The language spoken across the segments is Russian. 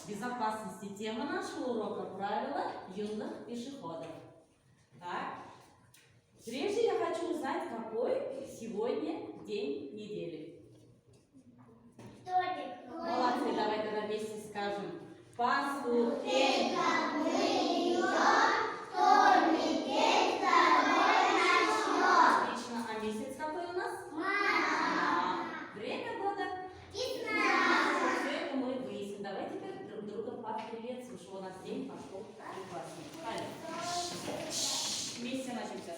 безопасности. Тема нашего урока — правила юных пешеходов. Так, прежде я хочу узнать, какой сегодня день недели. Вторник. Молодцы, давай тогда вместе скажем. Послушайте. Вторник день, второй начнет. Отлично. А месяц какой у нас? Мама. Время года? Весна. Все это мы выясним. Давай теперь друг друга поприветствуем, что у нас день пошел прекрасный. Правильно. Вместе начнемся.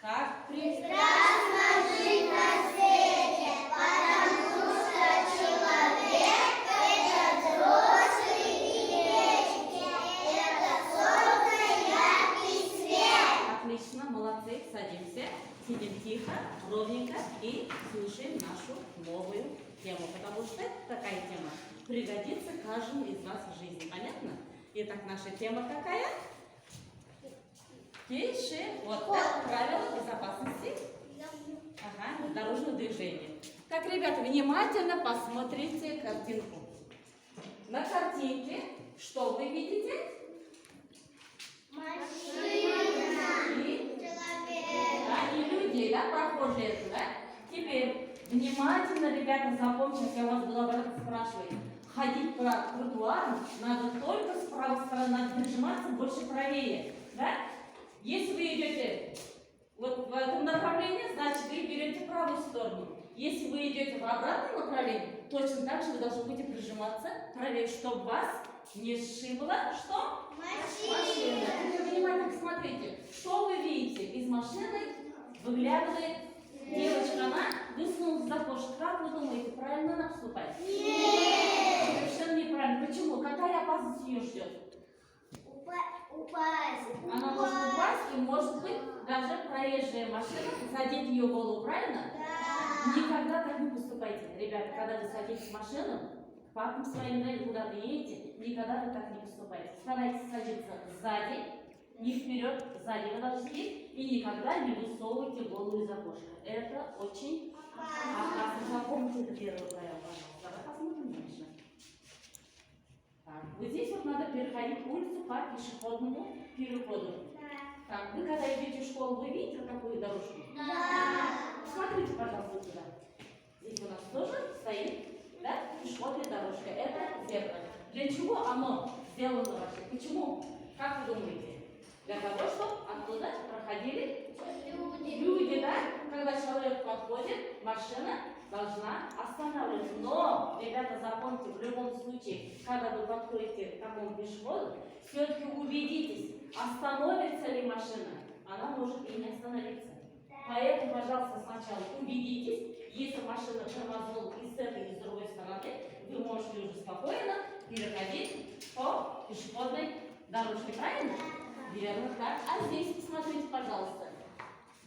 Как Прекрасно жить на свете, потому что человек — это взрослый и вечный, это солнце, яркий свет. Отлично, молодцы. Садимся, сидим тихо, ровненько и слушаем нашу новую тему, потому что такая тема пригодится каждому из вас в жизни. Понятно? Итак, наша тема какая? Пешеход. Да, правила безопасности дорожного движения. Так, ребята, внимательно посмотрите картинку. На картинке что вы видите? Машина. И Человек. да, и людей, да, прохожие, да? Теперь внимательно, ребята, запомните, если я вас была спрашивать. Ходить по тротуару надо только с правой стороны, надо прижиматься больше правее, да? Если вы идете вот в этом направлении, значит вы берете правую сторону. Если вы идете в обратном направлении, точно так же вы должны будете прижиматься правее, чтобы вас не сшибло, что? Машина. Теперь внимательно смотрите, что вы видите? Из машины выглядывает девочка, она высунулась за окошко. Как вы думаете, правильно она поступает? Нет. Совершенно неправильно. Почему? Какая опасность ее ждет? Упасть. Она может упасть и, может быть, даже проезжая машина задеть ее голову, правильно? Да. Никогда так не поступайте. Ребята, когда вы садитесь в машину, к папам своим, да, куда-то едете, никогда вы так не поступайте. Старайтесь садиться сзади, не вперед, сзади вы должны сидеть, и никогда не высовывайте голову из окошка. Это очень опасно. Запомните это первое правило, пожалуйста. Давай посмотрим дальше. Так, вот здесь вот надо переходить улицу по пешеходному переходу. Так, вы когда идете в школу, вы видите такую дорожку? Да. Смотрите, пожалуйста, сюда. Здесь у нас тоже стоит, да, пешеходная дорожка. Это зебра. Для чего оно сделано вообще? Почему? Как вы думаете? Для того, чтобы оттуда проходили люди, да? Когда человек подходит, машина должна останавливаться. Но, ребята, запомните, в любом случае, когда вы подходите к такому пешеходу, все-таки убедитесь, остановится ли машина. Она может и не остановиться. Поэтому, пожалуйста, сначала убедитесь, если машина тормознула и с этой, и с другой стороны, вы можете уже спокойно переходить по пешеходной дорожке. Правильно? Верно, так. А здесь, посмотрите, пожалуйста.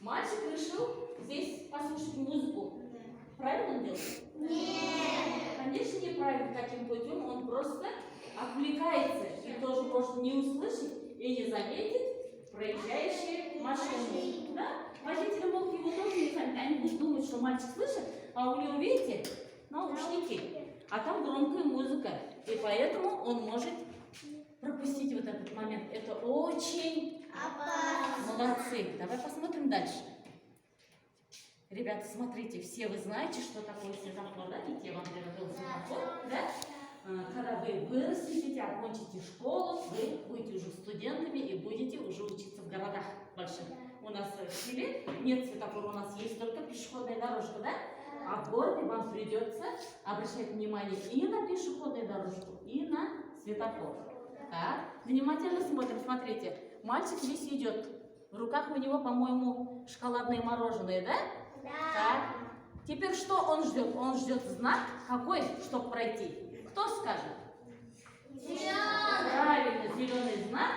Мальчик решил здесь послушать музыку. Правильно он делает? Нет. Конечно, неправильно. Таким путем он просто отвлекается и тоже может не услышать и не заметить проезжающие машины. Да? Водители могут его тоже не заметить. Они будут думать, что мальчик слышит, а у него, видите, наушники. А там громкая музыка. И поэтому он может пропустить вот этот момент. Это очень Опасно. молодцы. Давай посмотрим дальше. Ребята, смотрите, все вы знаете, что такое светофор, да? Ведь я вам говорила светофор, да? Когда вы вырастете, окончите школу, вы будете уже студентами и будете уже учиться в городах больших. У нас в селе нет светофора, у нас есть только пешеходная дорожка, да? А в городе вам придется обращать внимание и на пешеходную дорожку, и на светофор. Так, внимательно смотрим, смотрите. Мальчик здесь идет. В руках у него, по-моему, шоколадное мороженое, да? Да. Так. Теперь что он ждет? Он ждет знак какой, чтобы пройти? Кто скажет? Зеленый. Правильно, зеленый знак.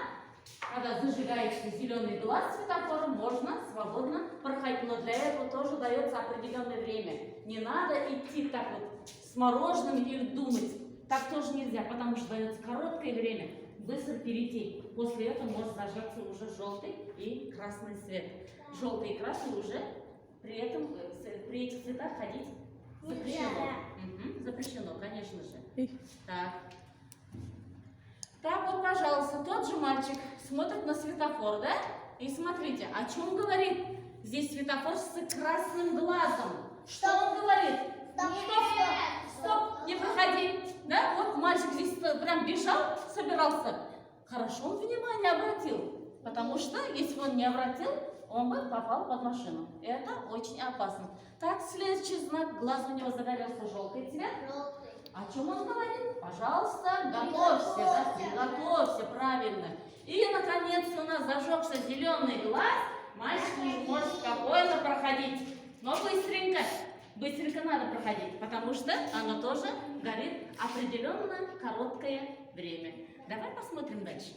Когда зажигается зеленый глаз светофора, можно свободно проходить. Но для этого тоже дается определенное время. Не надо идти так вот с мороженым и думать. Так тоже нельзя, потому что дается короткое время быстро перейти. После этого может зажаться уже желтый и красный свет. Желтый и красный уже при этом при этих цветах ходить запрещено. Запрещено, конечно же. Так. Так вот, пожалуйста, тот же мальчик смотрит на светофор, да? И смотрите, о чем говорит здесь светофор с красным глазом. Что он говорит? Стоп, стоп, не проходи. Да, вот мальчик здесь прям бежал, собирался. Хорошо он внимание обратил, потому что если он не обратил, он бы попал под машину. Это очень опасно. Так, следующий знак, глаз у него загорелся желтый цвет. О чем он говорит? Пожалуйста, готовься, да, готовься, правильно. И, наконец, у нас зажегся зеленый глаз, мальчик может спокойно проходить. Но быстренько, быстренько надо проходить, потому что оно тоже горит определенно короткое время. Давай посмотрим дальше.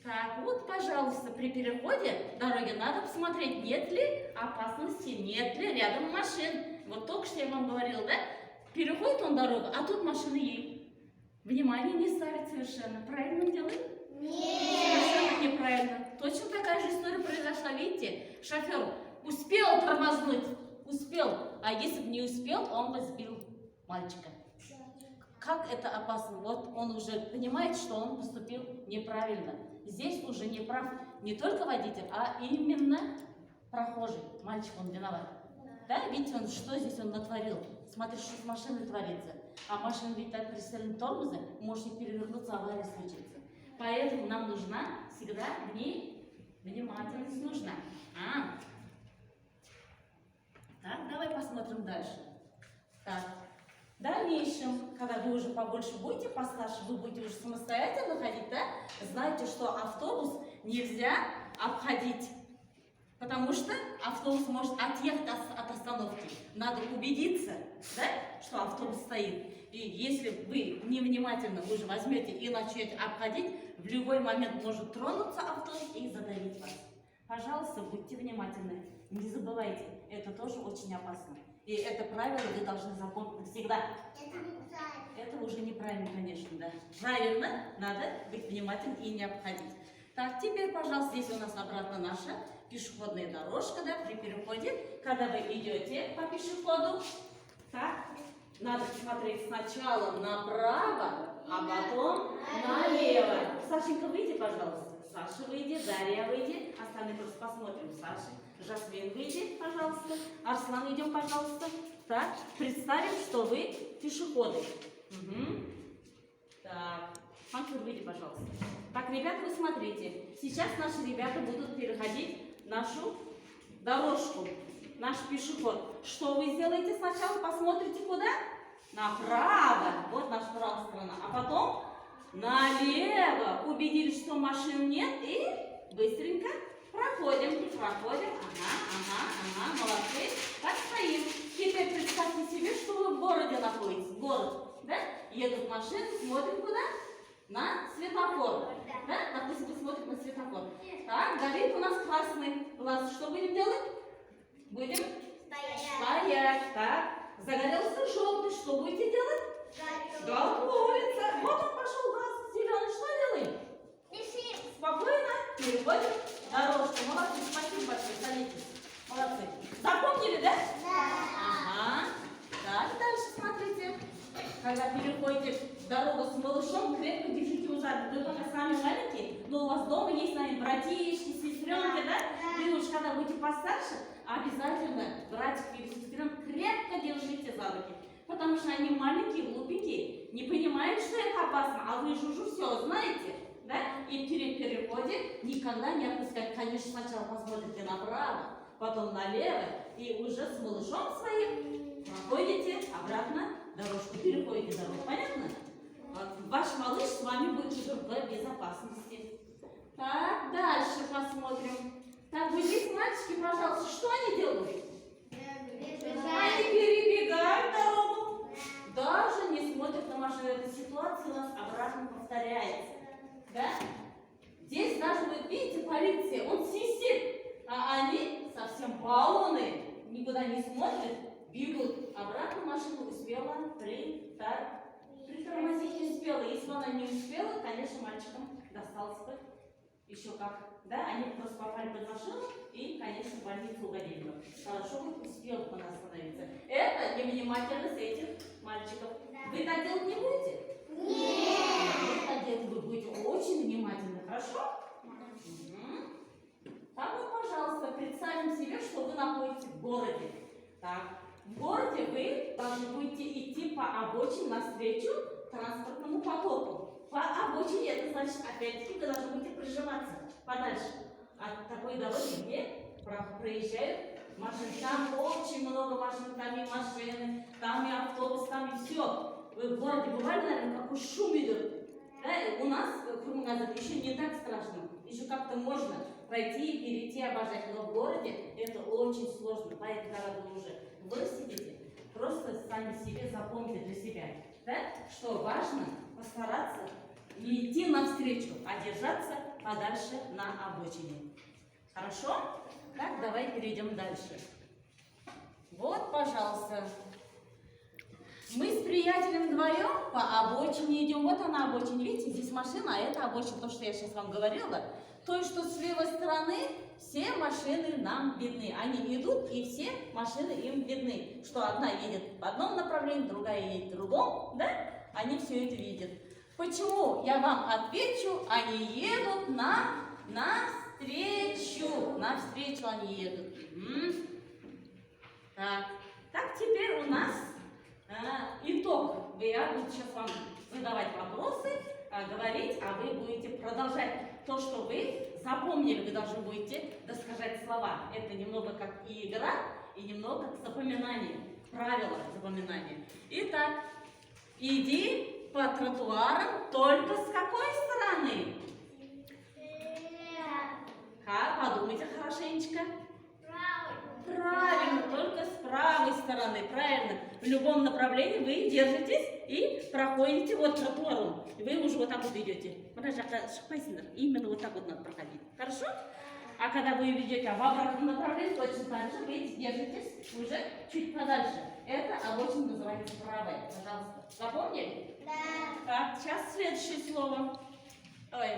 Так, вот, пожалуйста, при переходе дороги надо посмотреть, нет ли опасности, нет ли рядом машин. Вот только что я вам говорила, да? Переходит он дорогу, а тут машины ей. Внимание не ставит совершенно. Правильно делает? Нет. Совершенно неправильно. Точно такая же история произошла, видите? Шофер успел тормознуть, успел. А если бы не успел, он бы сбил мальчика. Как это опасно? Вот он уже понимает, что он поступил неправильно. Здесь уже не прав не только водитель, а именно прохожий. Мальчик, он виноват. Да, видите, он, что здесь он натворил? Смотри, что с машиной творится. А машина ведь так при сильном тормозе может перевернуться, авария случится. Поэтому нам нужна всегда в ней внимательность нужна. Так, давай посмотрим дальше. Так, в дальнейшем, когда вы уже побольше будете, постарше, вы будете уже самостоятельно ходить, да? Знаете, что автобус нельзя обходить. Потому что автобус может отъехать от остановки. Надо убедиться, да, что автобус стоит. И если вы невнимательно уже возьмете и начнете обходить, в любой момент может тронуться автобус и задавить вас. Пожалуйста, будьте внимательны. Не забывайте, это тоже очень опасно. И это правило вы должны запомнить всегда. Это уже неправильно, конечно, да. Правильно, надо быть внимательным и не обходить. Так, теперь, пожалуйста, здесь у нас обратно наша пешеходная дорожка, да, при переходе, когда вы идете по пешеходу, так, надо смотреть сначала направо, а потом налево. Сашенька, выйди, пожалуйста. Саша, выйди, Дарья, выйди. Остальные просто посмотрим. Саша, Жасмин, выйди, пожалуйста. Арслан, идем, пожалуйста. Так, представим, что вы пешеходы. Угу. Так, Мансур, выйди, пожалуйста. Так, ребята, вы смотрите. Сейчас наши ребята будут переходить нашу дорожку, наш пешеход. Что вы сделаете сначала? Посмотрите куда? Направо. Вот наша правая сторона. А потом налево. Убедились, что машин нет. И быстренько проходим. Проходим. Ага. Молодцы. Так стоим. Теперь представьте себе, что вы в городе находитесь. Город. Да? Едут машины. Смотрим куда? На светофор. Да? Допустим, посмотрим на светофор. Так, горит у нас красный глаз. Что будем делать? Будем стоять. Так, загорелся желтый. Что будете делать? Готовиться. Вот он пошел глаз зеленый. Что делаем? Спокойно переходим дорожку. Молодцы, спасибо большое. Садитесь. Молодцы. Запомнили, да? Ага. Так, дальше смотрите. Когда переходите дорогу с малышом, крепко держите его за руку. Вы пока сами маленькие, но у вас дома есть, наверное, братишки, сестренки, да? И уж когда будете постарше, обязательно братик или сестренок крепко держите за руки. Потому что они маленькие, глупенькие, не понимают, что это опасно, а вы же уже все знаете, да? И при переходе никогда не отпускать. Конечно, сначала посмотрите направо, потом налево, и уже с малышом своим проходите обратно дорожку, переходите дорогу. Понятно? Вот, ваш малыш с вами будет уже в безопасности. Так, дальше посмотрим. Так, вы здесь, мальчики, пожалуйста, что они делают? Они перебегают дорогу. Даже не смотрят на машину. Эта ситуация у нас обратно повторяется. Да? Здесь даже, вы видите, полиция, он свистит, а они совсем баллоны, никуда не смотрят, бегут. Обратно машина успела притормозить не успела. Если бы она не успела, конечно, мальчикам досталось бы еще как. Да, они просто попали под машину и, конечно, в больницу угодили бы. Хорошо бы успел бы остановиться. Это невнимательность этих мальчиков. Вы так делать не будете? Нет. Хорошо? Мгм. Так вот, пожалуйста, представим себе, что вы находитесь в городе. Так, в городе вы должны будете идти по обочине навстречу транспортному потоку. По обочине это значит, опять-таки, вы должны будете прижиматься подальше от такой дороги, где проезжают машины. Там очень много машин, там и машины, там и автобус, там и все. Вы в городе бывали, наверное, какой шум идет. Да, у нас в Курмангазе еще не так страшно. Еще как-то можно пройти, перейти, обожать. Но в городе это очень сложно. Поэтому, когда вы уже вырастете, просто сами себе запомните для себя, да, что важно постараться не идти навстречу, а держаться подальше на обочине. Хорошо? Так, давай перейдем дальше. Вот, пожалуйста. Мы с приятелем вдвоем по обочине идем. Вот она обочина. Видите, здесь машина, а это обочина, то, что я сейчас вам говорила. То есть, что с левой стороны все машины нам видны. Они идут, и все машины им видны. Что одна едет в одном направлении, другая едет в другом, да? Они все это видят. Почему? Я вам отвечу, они едут навстречу. Навстречу они едут. Так, теперь у нас итог. Я буду сейчас вам задавать вопросы, говорить, а вы будете продолжать. То, что вы запомнили, вы должны будете досказать слова. Это немного как и игра, и немного как запоминание. Правила запоминания. Итак, иди по тротуарам только с какой стороны? Подумайте хорошенечко. Правильно, только с правой стороны, правильно. В любом направлении вы держитесь и проходите вот тротуаром. Вы уже вот так вот идете. Именно вот так вот надо проходить. Хорошо? А когда вы идете в обратном направлении, точно так же вы держитесь уже чуть подальше. Это обочина называется правая. Пожалуйста. Запомнили? Да. Так, сейчас следующее слово.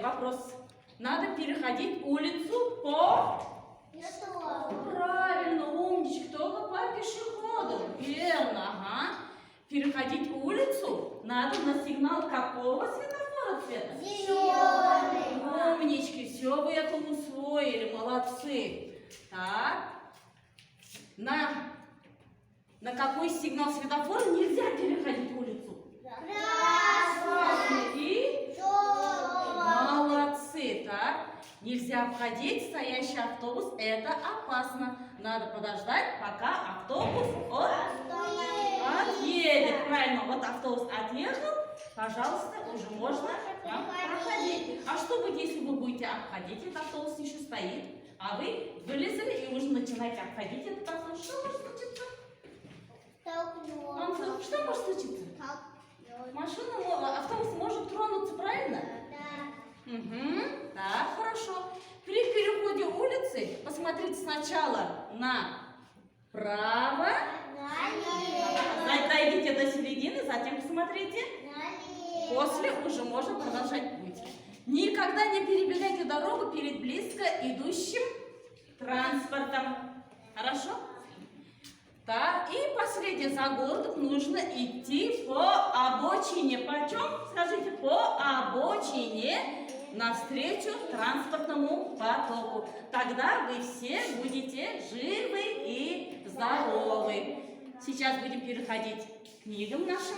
Вопрос. Надо переходить улицу по... Правильно, умничка, только по пешеходу. Верно, ага. Переходить улицу надо на сигнал какого светофора цвета? Зеленый. Умнички, все вы это усвоили, молодцы. Так, на какой сигнал светофора нельзя переходить улицу? Красный. И? Желтый. Молодцы, так. Нельзя обходить стоящий автобус, это опасно. Надо подождать, пока автобус отъедет. Правильно, вот автобус отъехал, пожалуйста, уже можно проходить. А что будет, если вы будете обходить, этот автобус еще стоит, а вы вылезли и уже начинаете обходить этот автобус? Что может случиться? Что может случиться? Автобус может тронуться, правильно? Угу. Так, хорошо. При переходе улицы посмотрите сначала направо, дойдите до середины, затем посмотрите. После уже можно продолжать путь. Никогда не перебегайте дорогу перед близко идущим транспортом. Хорошо? Так, и последнее, за городом нужно идти по обочине. Почем? Скажите, по обочине навстречу транспортному потоку. Тогда вы все будете живы и здоровы. Сейчас будем переходить к книгам нашим,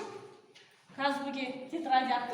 к азбуке, тетрадях.